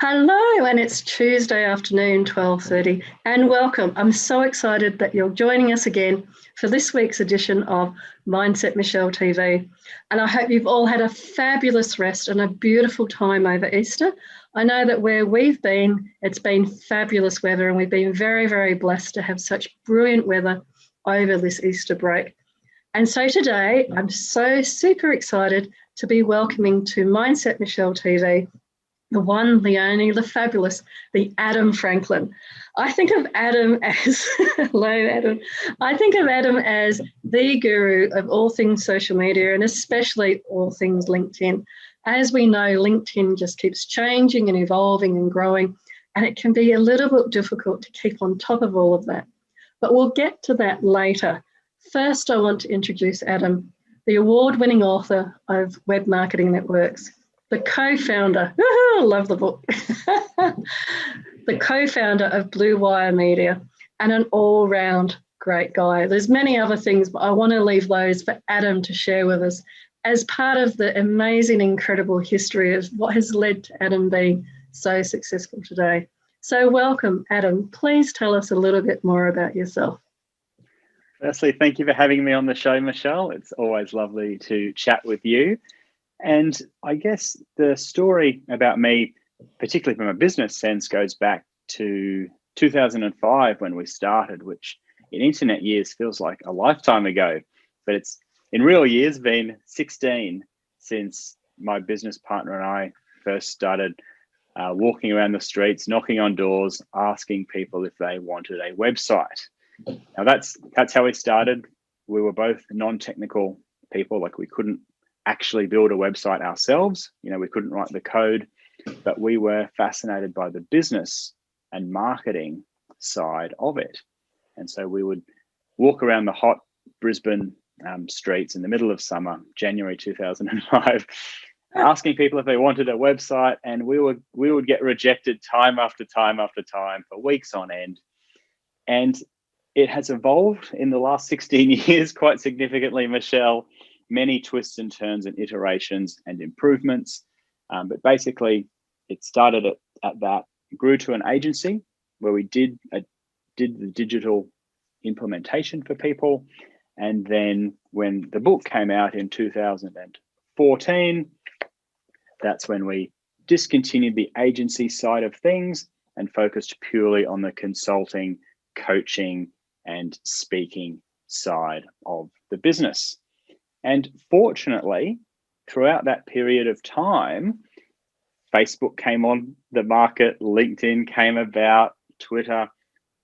Hello, and it's Tuesday afternoon, 12:30, and welcome. I'm so excited that you're joining us again for this week's edition of Mindset Michelle TV. And I hope you've all had a fabulous rest and a beautiful time over Easter. I know that where we've been, it's been fabulous weather, and we've been very, very blessed to have such brilliant weather over this Easter break. And so today, I'm so super excited to be welcoming to Mindset Michelle TV the one, the only, the fabulous, the Adam Franklin. I think of Adam as, hello, Adam. I think of Adam as the guru of all things social media and especially all things LinkedIn. As we know, LinkedIn just keeps changing and evolving and growing, and it can be a little bit difficult to keep on top of all of that. But we'll get to that later. First, I want to introduce Adam, the award-winning author of Web Marketing Networks, the co-founder, I love the book, the co-founder of Blue Wire Media, and an all-round great guy. There's many other things, but I want to leave those for Adam to share with us as part of the amazing, incredible history of what has led to Adam being so successful today. So welcome, Adam. Please tell us a little bit more about yourself. Firstly, thank you for having me on the show, Michelle. It's always lovely to chat with you. And I guess the story about me, particularly from a business sense, goes back to 2005 when we started, which in internet years feels like a lifetime ago, but it's in real years been 16 since my business partner and I first started walking around the streets, knocking on doors, asking people if they wanted a website. Now that's how we started. We were both non-technical people, like we couldn't actually build a website ourselves. We couldn't write the code, but we were fascinated by the business and marketing side of it. And so we would walk around the hot Brisbane streets in the middle of summer, January 2005, asking people if they wanted a website, and we would get rejected time after time after time for weeks on end. And it has evolved in the last 16 years quite significantly, Michelle. Many twists and turns and iterations and improvements. But basically, it started at that, grew to an agency where we did the digital implementation for people. And then when the book came out in 2014, that's when we discontinued the agency side of things and focused purely on the consulting, coaching, and speaking side of the business. And fortunately, throughout that period of time, Facebook came on the market, LinkedIn came about, Twitter,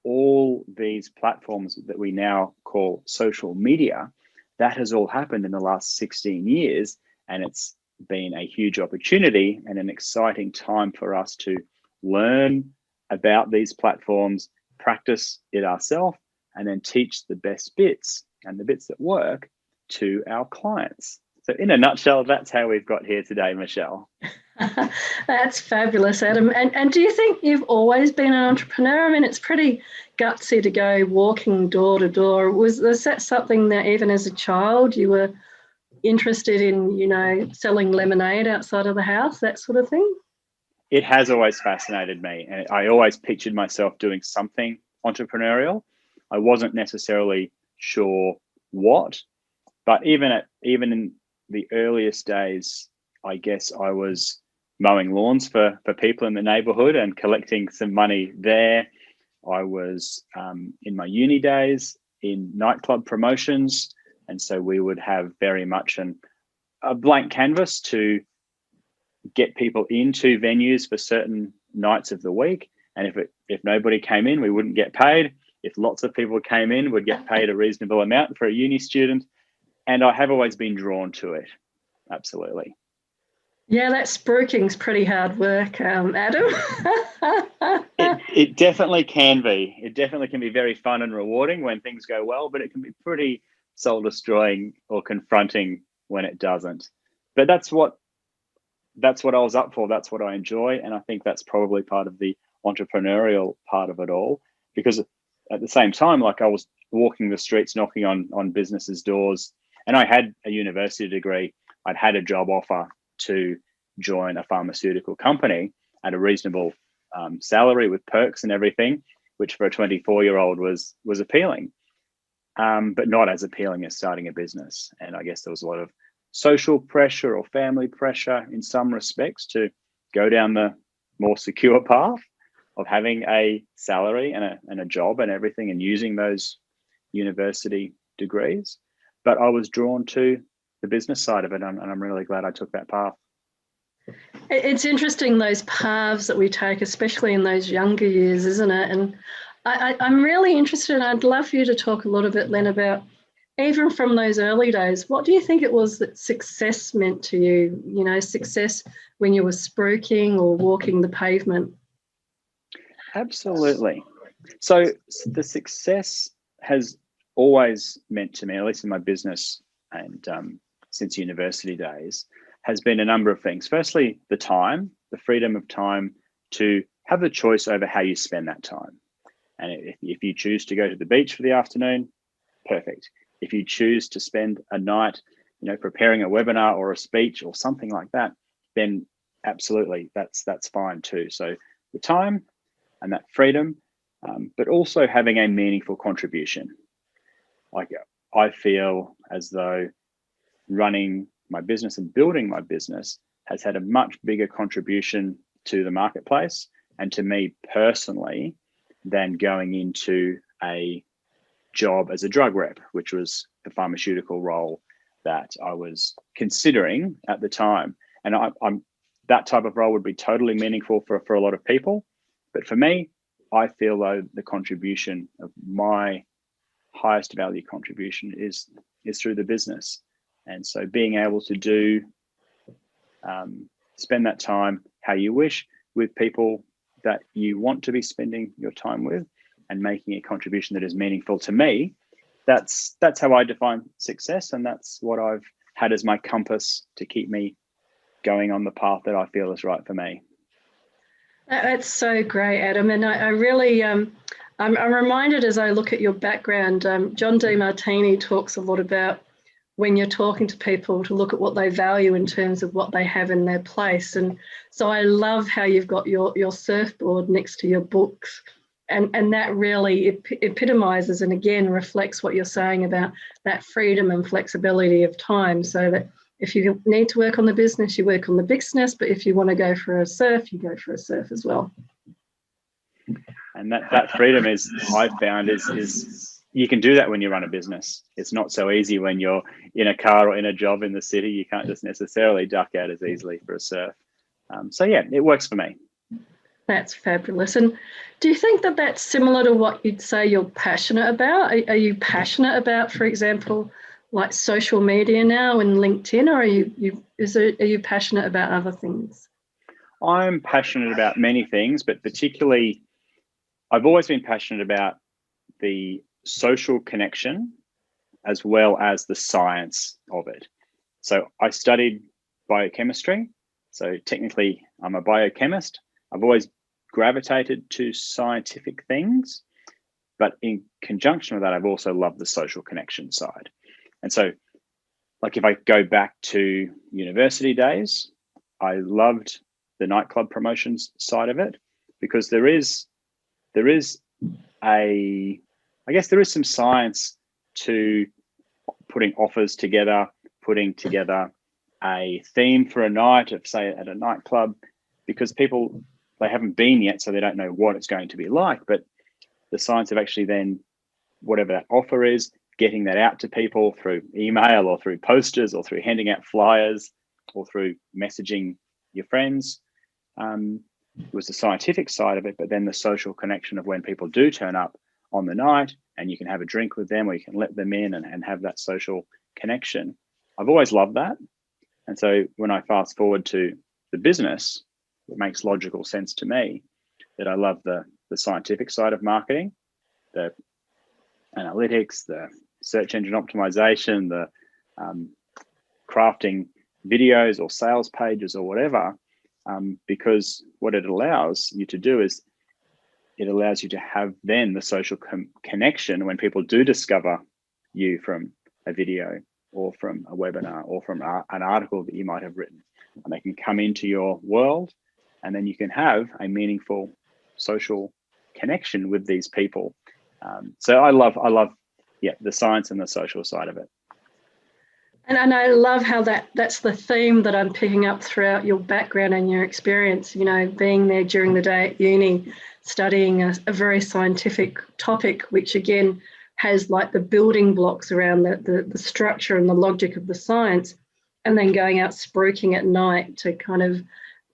all these platforms that we now call social media. That has all happened in the last 16 years, and it's been a huge opportunity and an exciting time for us to learn about these platforms, practice it ourselves, and then teach the best bits and the bits that work to our clients. So in a nutshell, that's how we've got here today, Michelle. That's fabulous, Adam. And do you think you've always been an entrepreneur? I mean, it's pretty gutsy to go walking door to door. Was that something that even as a child you were interested in, selling lemonade outside of the house, that sort of thing? It has always fascinated me. And I always pictured myself doing something entrepreneurial. I wasn't necessarily sure what. But even in the earliest days, I guess I was mowing lawns for people in the neighborhood and collecting some money there. I was in my uni days in nightclub promotions. And so we would have very much a blank canvas to get people into venues for certain nights of the week. And if nobody came in, we wouldn't get paid. If lots of people came in, we'd get paid a reasonable amount for a uni student. And I have always been drawn to it. Absolutely. Yeah, that spruiking's pretty hard work, Adam. It definitely can be. It definitely can be very fun and rewarding when things go well, but it can be pretty soul-destroying or confronting when it doesn't. But that's what I was up for. That's what I enjoy. And I think that's probably part of the entrepreneurial part of it all. Because at the same time, like I was walking the streets, knocking on businesses' doors, and I had a university degree. I'd had a job offer to join a pharmaceutical company. at a reasonable salary with perks and everything, which for a 24-year-old was appealing, but not as appealing as starting a business. And I guess there was a lot of social pressure or family pressure in some respects to go down the more secure path of having a salary and a job and everything, and using those university degrees. But I was drawn to the business side of it, and I'm really glad I took that path. It's interesting, those paths that we take, especially in those younger years, isn't it? And I'm really interested, and I'd love for you to talk a little bit, Len, about even from those early days, what do you think it was that success meant to you? You know, success when you were spruiking or walking the pavement? Absolutely. So the success has always meant to me, at least in my business and since university days, has been a number of things. Firstly, the time, the freedom of time to have the choice over how you spend that time. And if you choose to go to the beach for the afternoon, perfect. If you choose to spend a night, preparing a webinar or a speech or something like that, then absolutely, that's fine too. So the time and that freedom, but also having a meaningful contribution. Like, I feel as though running my business and building my business has had a much bigger contribution to the marketplace and to me personally than going into a job as a drug rep, which was the pharmaceutical role that I was considering at the time. And I'm that type of role would be totally meaningful for a lot of people. But for me, I feel though the contribution of my highest value contribution is through the business. And so being able to spend that time how you wish with people that you want to be spending your time with and making a contribution that is meaningful to me, that's how I define success. And that's what I've had as my compass to keep me going on the path that I feel is right for me. That's so great, Adam. And I really, I'm reminded as I look at your background, John Demartini talks a lot about when you're talking to people to look at what they value in terms of what they have in their place. And so I love how you've got your surfboard next to your books. And that really epitomizes and again reflects what you're saying about that freedom and flexibility of time, so that if you need to work on the business, you work on the business, but if you want to go for a surf, you go for a surf as well. And that freedom I found is you can do that when you run a business. It's not so easy when you're in a car or in a job in the city. You can't just necessarily duck out as easily for a surf. So yeah, it works for me. That's fabulous. And do you think that that's similar to what you'd say you're passionate about? Are you passionate about, for example, like social media now and LinkedIn, or are you passionate about other things? I'm passionate about many things, but particularly I've always been passionate about the social connection as well as the science of it. So I studied biochemistry. So technically I'm a biochemist. I've always gravitated to scientific things, but in conjunction with that, I've also loved the social connection side. And so, like, if I go back to university days, I loved the nightclub promotions side of it, because there is some science to putting offers together, putting together a theme for a night of, say, at a nightclub, because people, they haven't been yet, so they don't know what it's going to be like. But the science of actually then, whatever that offer is, getting that out to people through email or through posters or through handing out flyers or through messaging your friends, was the scientific side of it. But then the social connection of when people do turn up on the night and you can have a drink with them, or you can let them in and have that social connection. I've always loved that. And so when I fast forward to the business, it makes logical sense to me that I love the scientific side of marketing, the analytics, the search engine optimization, the crafting videos or sales pages or whatever, because what it allows you to do is it allows you to have then the social connection when people do discover you from a video or from a webinar or from an article that you might have written, and they can come into your world and then you can have a meaningful social connection with these people. So I love, yeah, the science and the social side of it. And I love how that's the theme that I'm picking up throughout your background and your experience, you know, being there during the day at uni, studying a very scientific topic, which again has like the building blocks around the structure and the logic of the science, and then going out spruiking at night to kind of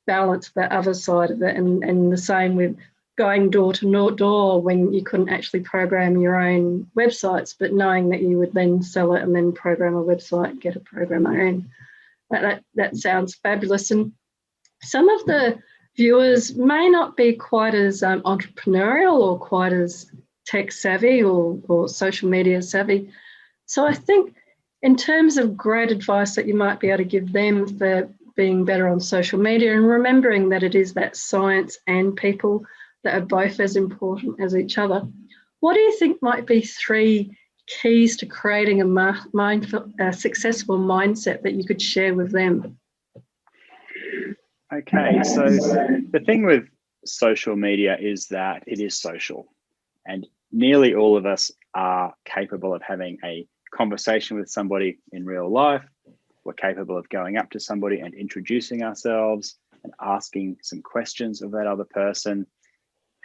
balance the other side of it. And the same with going door to door when you couldn't actually program your own websites, but knowing that you would then sell it and then program a website, get a programmer in. That sounds fabulous. And some of the viewers may not be quite as entrepreneurial or quite as tech savvy or social media savvy. So I think in terms of great advice that you might be able to give them for being better on social media, and remembering that it is that science and people that are both as important as each other, what do you think might be 3 keys to creating a successful mindset that you could share with them? Okay, so the thing with social media is that it is social, and nearly all of us are capable of having a conversation with somebody in real life. We're capable of going up to somebody and introducing ourselves and asking some questions of that other person.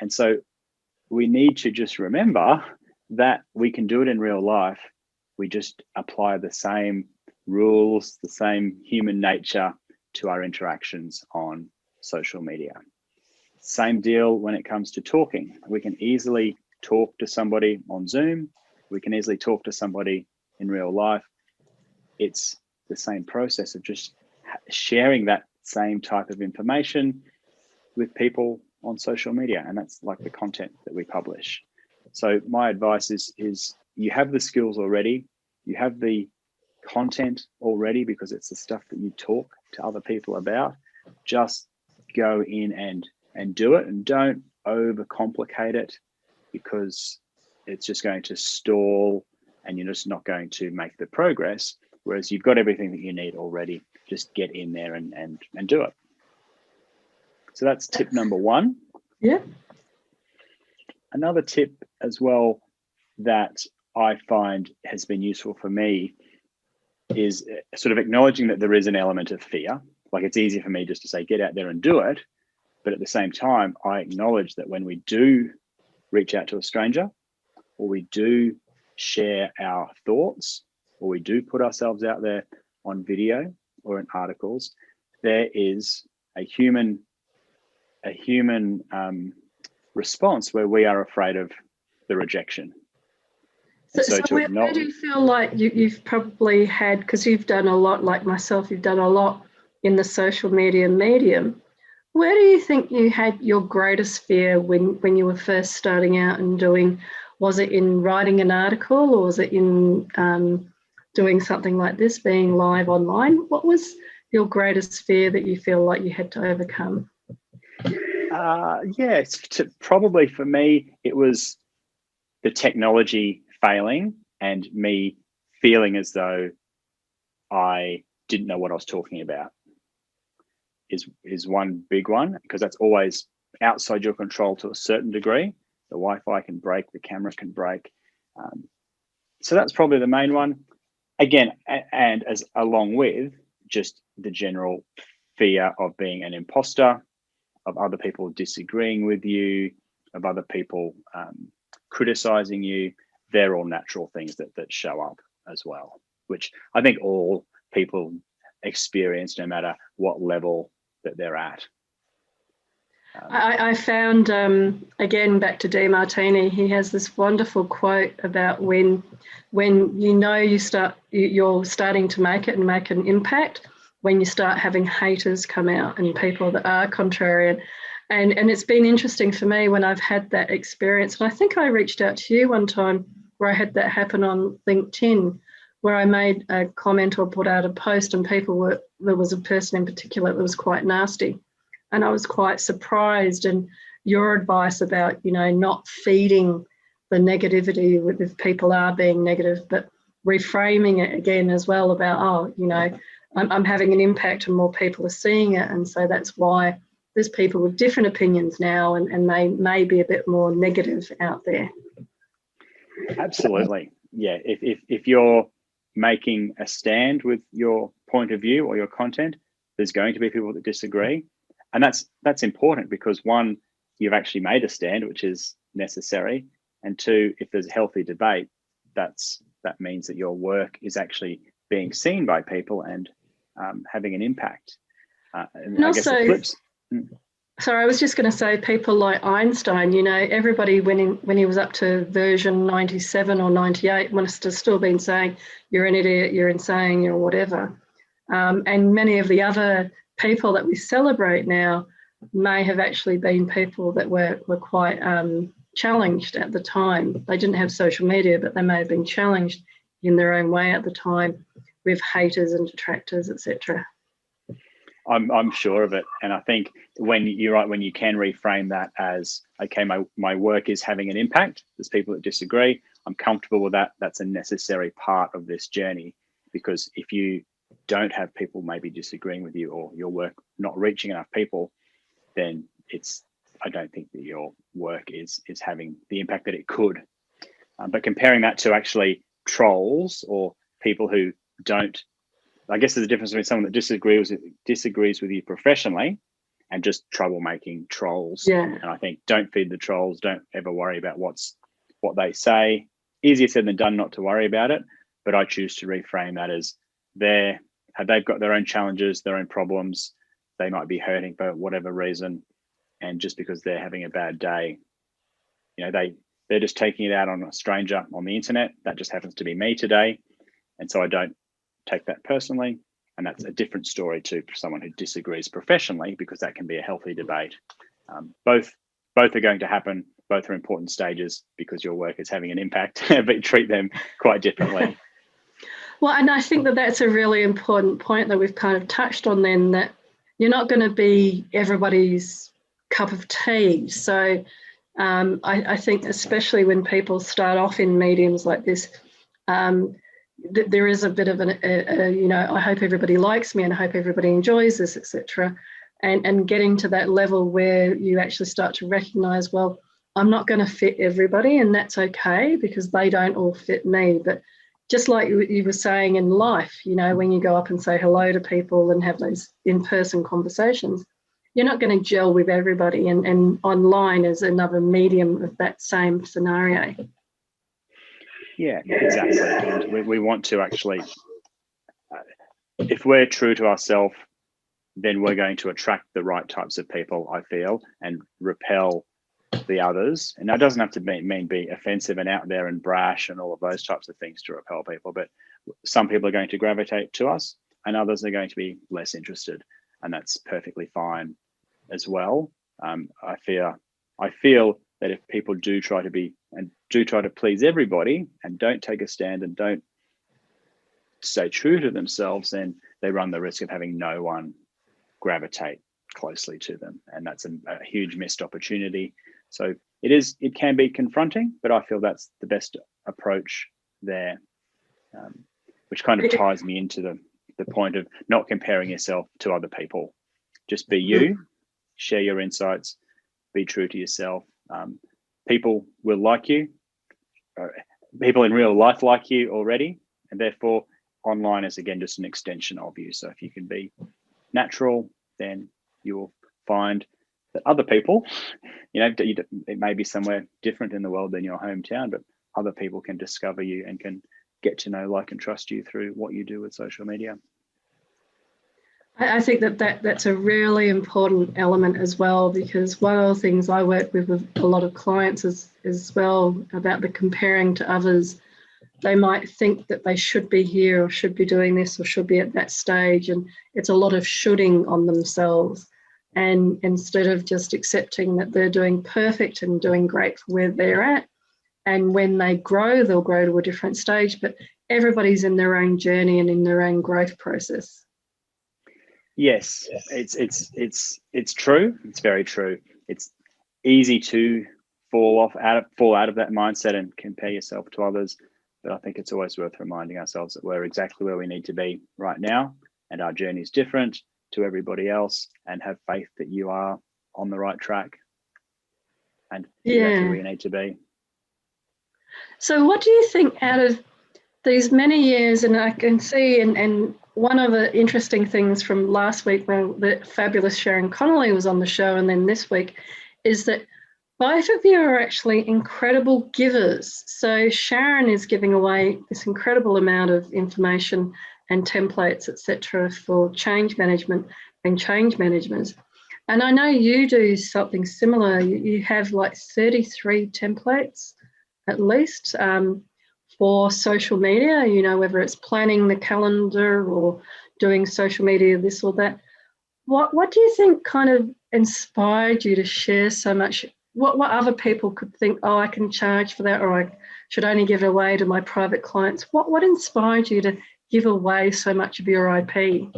And so we need to just remember that we can do it in real life. We just apply the same rules, the same human nature to our interactions on social media. Same deal when it comes to talking. We can easily talk to somebody on Zoom. We can easily talk to somebody in real life. It's the same process of just sharing that same type of information with people on social media, and that's like the content that we publish. So my advice is you have the skills already, you have the content already, because it's the stuff that you talk to other people about. Just go in and do it, and don't overcomplicate it, because it's just going to stall and you're just not going to make the progress. Whereas you've got everything that you need already. Just get in there and do it. So that's tip number 1. Yeah. Another tip as well that I find has been useful for me is sort of acknowledging that there is an element of fear. Like, it's easy for me just to say, get out there and do it. But at the same time, I acknowledge that when we do reach out to a stranger, or we do share our thoughts, or we do put ourselves out there on video or in articles, there is a human response where we are afraid of the rejection. So where do you feel like you've probably had, because you've done a lot, like myself, you've done a lot in the social media medium. Where do you think you had your greatest fear when you were first starting out and doing? Was it in writing an article, or was it in doing something like this, being live online? What was your greatest fear that you feel like you had to overcome? Yes, probably for me, it was the technology failing and me feeling as though I didn't know what I was talking about is one big one, because that's always outside your control to a certain degree. The Wi-Fi can break, the camera can break. So that's probably the main one. Again, and as along with just the general fear of being an imposter, of other people disagreeing with you, of other people criticizing you. They're all natural things that show up as well, which I think all people experience, no matter what level that they're at. I found, again, back to DeMartini, he has this wonderful quote about when you know you're starting to make it and make an impact, when you start having haters come out and people that are contrarian. And it's been interesting for me when I've had that experience. And I think I reached out to you one time where I had that happen on LinkedIn, where I made a comment or put out a post, and there was a person in particular that was quite nasty. And I was quite surprised. And your advice about, not feeding the negativity if people are being negative, but reframing it again as well about, I'm having an impact and more people are seeing it. And so that's why there's people with different opinions now, and they may be a bit more negative out there. Absolutely. Yeah. If you're making a stand with your point of view or your content, there's going to be people that disagree. And that's important because one, you've actually made a stand, which is necessary. And two, if there's a healthy debate, that means that your work is actually being seen by people and having an impact. And also, I guess sorry, I was just going to say, people like Einstein, you know, everybody when he was up to version 97 or 98 must have still been saying, you're an idiot, you're insane, you're whatever. And many of the other people that we celebrate now may have actually been people that were quite challenged at the time. They didn't have social media, but they may have been challenged in their own way at the time with haters and detractors, etc. I'm sure of it. And I think when you're right, when you can reframe that as, okay, my work is having an impact. There's people that disagree. I'm comfortable with that. That's a necessary part of this journey, because if you don't have people maybe disagreeing with you or your work not reaching enough people, then I don't think that your work is having the impact that it could. But comparing that to actually trolls or people who don't, I guess there's a difference between someone that disagrees with you professionally and just troublemaking trolls. Yeah. And I think don't feed the trolls. Don't ever worry about what they say. Easier said than done not to worry about it. But I choose to reframe that as they've got their own challenges, their own problems. They might be hurting for whatever reason. And just because they're having a bad day, you know, they're just taking it out on a stranger on the internet. That just happens to be me today. And so I don't take that personally. And that's a different story to someone who disagrees professionally, because that can be a healthy debate. Both are going to happen. Both are important stages because your work is having an impact, but you treat them quite differently. Well, and I think that that's a really important point that we've kind of touched on then, that you're not going to be everybody's cup of tea. So I think especially when people start off in mediums like this, there is a bit of you know, I hope everybody likes me and I hope everybody enjoys this, etc. And getting to that level where you actually start to recognize, well, I'm not going to fit everybody, and that's okay because they don't all fit me. But just like you were saying in life, you know, when you go up and say hello to people and have those in-person conversations, you're not going to gel with everybody, and online is another medium of that same scenario. Yeah, exactly. And we want to actually, if we're true to ourselves, then we're going to attract the right types of people, I feel, and repel the others. And that doesn't have to mean be offensive and out there and brash and all of those types of things to repel people. But some people are going to gravitate to us and others are going to be less interested. And that's perfectly fine as well. I feel that if people do try to please everybody and don't take a stand and don't stay true to themselves, then they run the risk of having no one gravitate closely to them. And that's a huge missed opportunity. So it can be confronting, but I feel that's the best approach there, which kind of ties me into the point of not comparing yourself to other people. Just be you, share your insights, be true to yourself. People will like you. People in real life like you already, and therefore online is again just an extension of you. So if you can be natural, then you will find that other people, you know, it may be somewhere different in the world than your hometown, but other people can discover you and can get to know, like, and trust you through what you do with social media. I think that's a really important element as well, because one of the things I work with a lot of clients is as well about the comparing to others. They might think that they should be here or should be doing this or should be at that stage, and it's a lot of shoulding on themselves. And instead of just accepting that they're doing perfect and doing great for where they're at, and when they grow, they'll grow to a different stage, but everybody's in their own journey and in their own growth process. Yes, it's true. It's very true. It's easy to fall out of that mindset and compare yourself to others. But I think it's always worth reminding ourselves that we're exactly where we need to be right now, and our journey is different. to everybody else and have faith that you are on the right track and exactly where you need to be. So what do you think out of these many years, and I can see, and one of the interesting things from last week when the fabulous Sharon Connolly was on the show, and then this week, is that both of you are actually incredible givers. So Sharon is giving away this incredible amount of information and templates, etc., for change management and change management. And I know you do something similar. You have like 33 templates at least for social media, you know, whether it's planning the calendar or doing social media, this or that. What do you think kind of inspired you to share so much? What other people could think, oh, I can charge for that, or I should only give it away to my private clients? What inspired you to give away so much of your IP?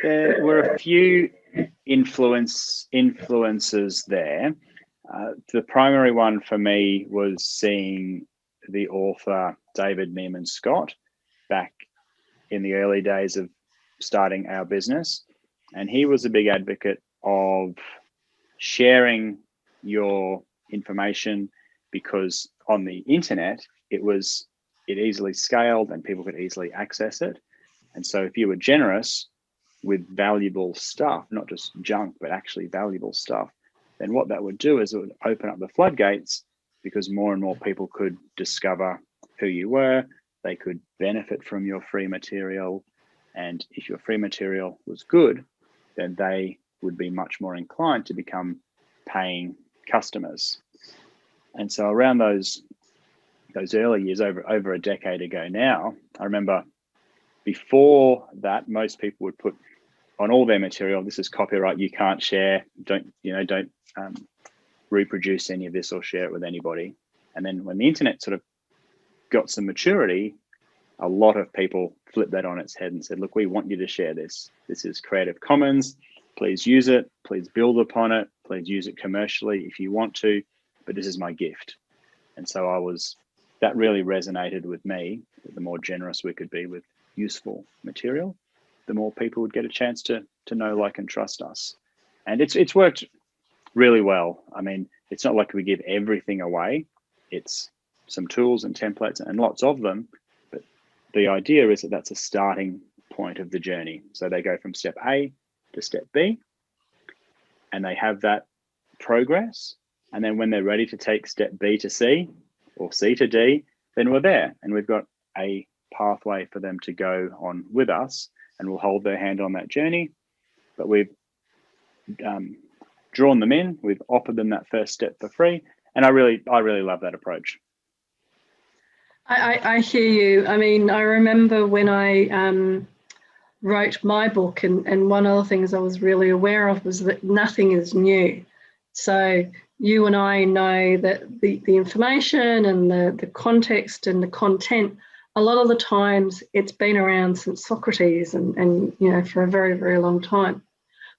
There were a few influences there. The primary one for me was seeing the author David Meerman Scott back in the early days of starting our business. And he was a big advocate of sharing your information, because on the internet, it easily scaled and people could easily access it. And so if you were generous with valuable stuff, not just junk, but actually valuable stuff, then what that would do is it would open up the floodgates, because more and more people could discover who you were. They could benefit from your free material. And if your free material was good, then they would be much more inclined to become paying customers. And so around those early years, over a decade ago now, I remember before that, most people would put on all their material, this is copyright, you can't share, don't reproduce any of this or share it with anybody. And then when the internet sort of got some maturity, a lot of people flipped that on its head and said, look, we want you to share this. This is Creative Commons. Please use it. Please build upon it. Please use it commercially if you want to, but this is my gift. And so that really resonated with me. The more generous we could be with useful material, the more people would get a chance to know, like, and trust us. And it's worked really well. I mean, it's not like we give everything away. It's some tools and templates and lots of them. But the idea is that that's a starting point of the journey. So they go from step A to step B, and they have that progress. And then when they're ready to take step B to C or C to D, then we're there and we've got a pathway for them to go on with us, and we'll hold their hand on that journey. But we've drawn them in, we've offered them that first step for free. And I really love that approach. I hear you. I mean, I remember when I wrote my book, and one of the things I was really aware of was that nothing is new. So you and I know that the information and the context and the content, a lot of the times it's been around since Socrates and you know, for a very, very long time.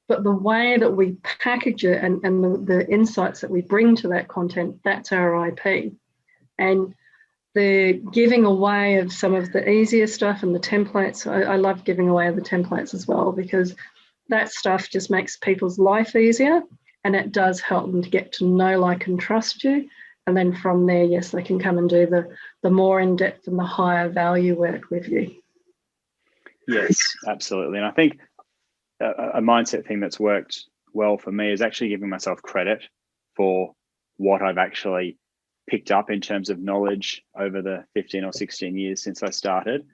But the way that we package it and the insights that we bring to that content, that's our IP. And the giving away of some of the easier stuff and the templates, I love giving away the templates as well, because that stuff just makes people's life easier, and it does help them to get to know, like, and trust you. And then from there, yes, they can come and do the more in-depth and the higher value work with you. Yes, absolutely. And I think a mindset thing that's worked well for me is actually giving myself credit for what I've actually picked up in terms of knowledge over the 15 or 16 years since I started.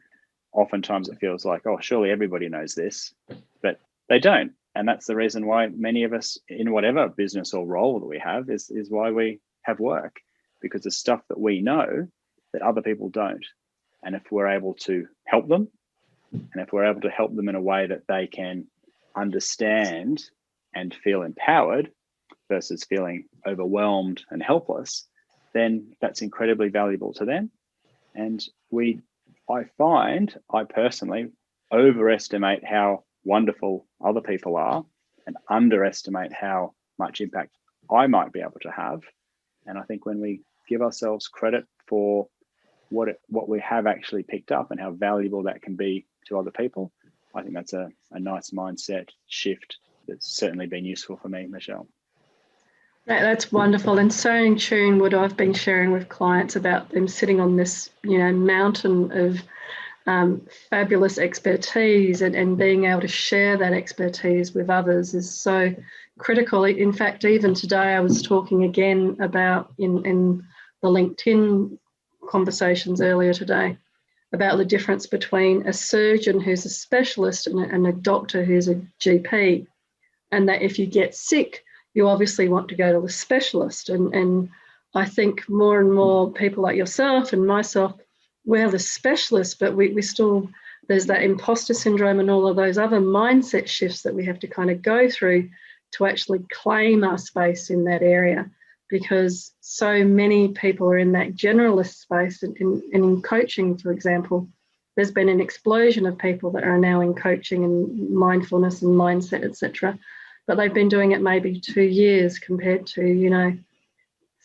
Oftentimes it feels like, oh, surely everybody knows this, but they don't. And that's the reason why many of us, in whatever business or role that we have, is why we have work, because there's stuff that we know that other people don't. And if we're able to help them, and if we're able to help them in a way that they can understand and feel empowered versus feeling overwhelmed and helpless, then that's incredibly valuable to them. And I personally overestimate how wonderful other people are and underestimate how much impact I might be able to have. And I think when we give ourselves credit for what we have actually picked up and how valuable that can be to other people, I think that's a nice mindset shift that's certainly been useful for me, Michelle. That's wonderful, and so in tune what I've been sharing with clients about them sitting on this, mountain of fabulous expertise and being able to share that expertise with others is so critical. In fact, even today I was talking again about in the LinkedIn conversations earlier today about the difference between a surgeon who's a specialist and a doctor who's a GP, and that if you get sick, you obviously want to go to the specialist. And I think more and more people like yourself and myself, we're the specialists, but we still, there's that imposter syndrome and all of those other mindset shifts that we have to kind of go through to actually claim our space in that area, because so many people are in that generalist space. And in coaching, for example, there's been an explosion of people that are now in coaching and mindfulness and mindset, etc. But they've been doing it maybe 2 years compared to,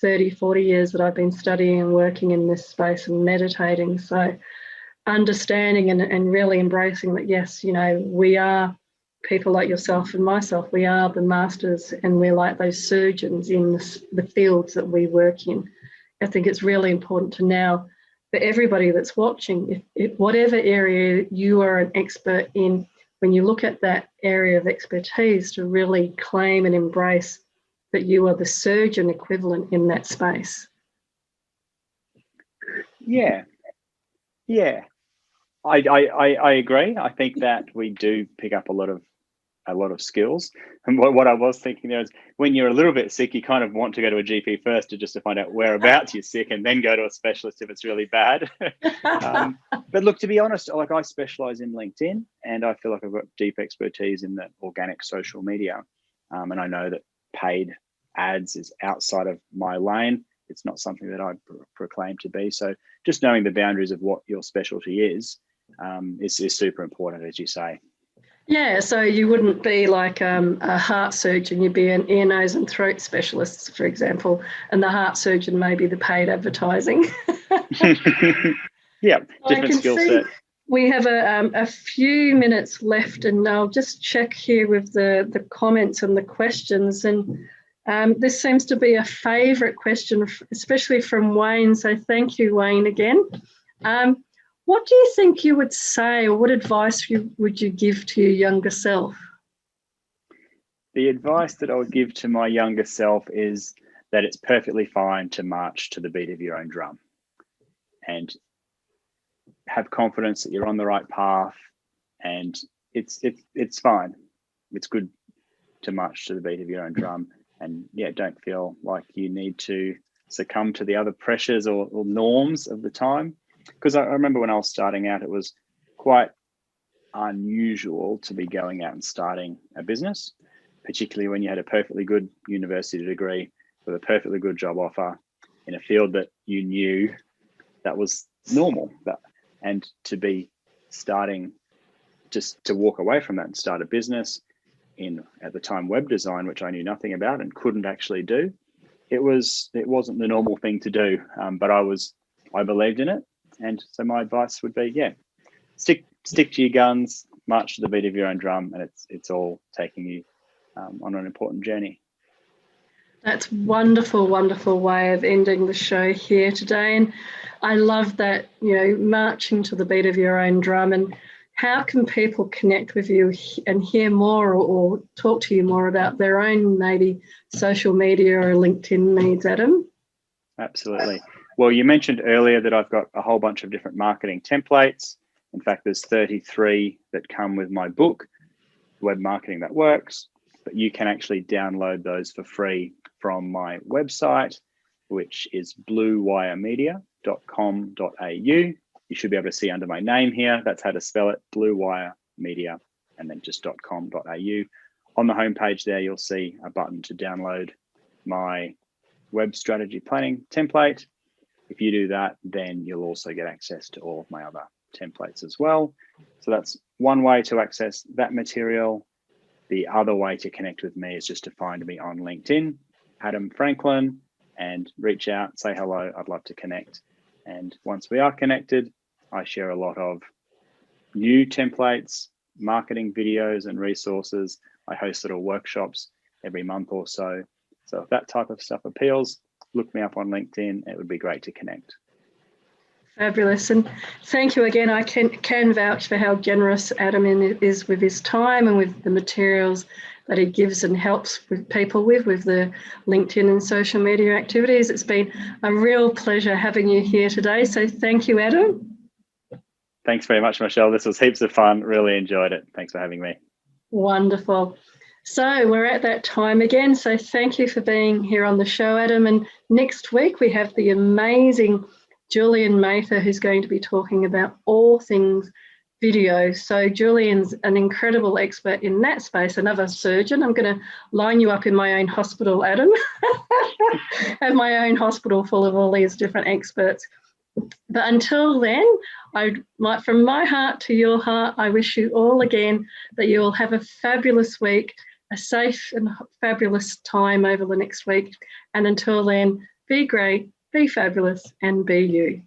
30, 40 years that I've been studying and working in this space and meditating. So understanding and really embracing that, yes, we are people like yourself and myself, we are the masters, and we're like those surgeons in the fields that we work in. I think it's really important to now, for everybody that's watching, if whatever area you are an expert in, when you look at that area of expertise, to really claim and embrace that you are the surgeon equivalent in that space. Yeah. I agree. I think that we do pick up a lot of skills. And what I was thinking there is, when you're a little bit sick, you kind of want to go to a GP first to find out whereabouts you're sick, and then go to a specialist if it's really bad. But look, to be honest, like, I specialize in LinkedIn, and I feel like I've got deep expertise in the organic social media. And I know that paid ads is outside of my lane. It's not something that I proclaim to be. So just knowing the boundaries of what your specialty is super important, as you say. Yeah, so you wouldn't be like a heart surgeon, you'd be an ear, nose and throat specialist, for example, and the heart surgeon may be the paid advertising. Yeah, different skill set. We have a few minutes left, and I'll just check here with the comments and the questions. And this seems to be a favourite question, especially from Wayne, so thank you, Wayne, again. What do you think you would say, or what advice would you give to your younger self? The advice that I would give to my younger self is that it's perfectly fine to march to the beat of your own drum, and have confidence that you're on the right path, and it's fine. It's good to march to the beat of your own drum, and don't feel like you need to succumb to the other pressures or norms of the time. Because I remember when I was starting out, it was quite unusual to be going out and starting a business, particularly when you had a perfectly good university degree with a perfectly good job offer in a field that you knew that was normal. And to be starting, just to walk away from that and start a business in, at the time, web design, which I knew nothing about and couldn't actually do. It wasn't the normal thing to do, but I believed in it. And so my advice would be, stick to your guns, march to the beat of your own drum, and it's all taking you on an important journey. That's wonderful, wonderful way of ending the show here today. And I love that, marching to the beat of your own drum. And how can people connect with you and hear more or talk to you more about their own maybe social media or LinkedIn needs, Adam? Absolutely. Well, you mentioned earlier that I've got a whole bunch of different marketing templates. In fact, there's 33 that come with my book, Web Marketing That Works. But you can actually download those for free from my website, which is bluewiremedia.com.au. You should be able to see under my name here. That's how to spell it, Blue Wire Media, and then just .com.au. On the homepage there, you'll see a button to download my web strategy planning template. If you do that, then you'll also get access to all of my other templates as well. So that's one way to access that material. The other way to connect with me is just to find me on LinkedIn, Adam Franklin, and reach out, say hello. I'd love to connect. And once we are connected, I share a lot of new templates, marketing videos and resources. I host little workshops every month or so. So if that type of stuff appeals, look me up on LinkedIn. It would be great to connect. Fabulous. And thank you again. I can vouch for how generous Adam is with his time and with the materials that he gives and helps with people with the LinkedIn and social media activities. It's been a real pleasure having you here today. So thank you, Adam. Thanks very much, Michelle. This was heaps of fun. Really enjoyed it. Thanks for having me. Wonderful. So we're at that time again. So thank you for being here on the show, Adam. And next week we have the amazing Julian Mather, who's going to be talking about all things video. So Julian's an incredible expert in that space, another surgeon. I'm going to line you up in my own hospital, Adam. Have my own hospital full of all these different experts. But until then, from my heart to your heart, I wish you all again that you will have a fabulous week, a safe and fabulous time over the next week. And until then, be great, be fabulous, and be you.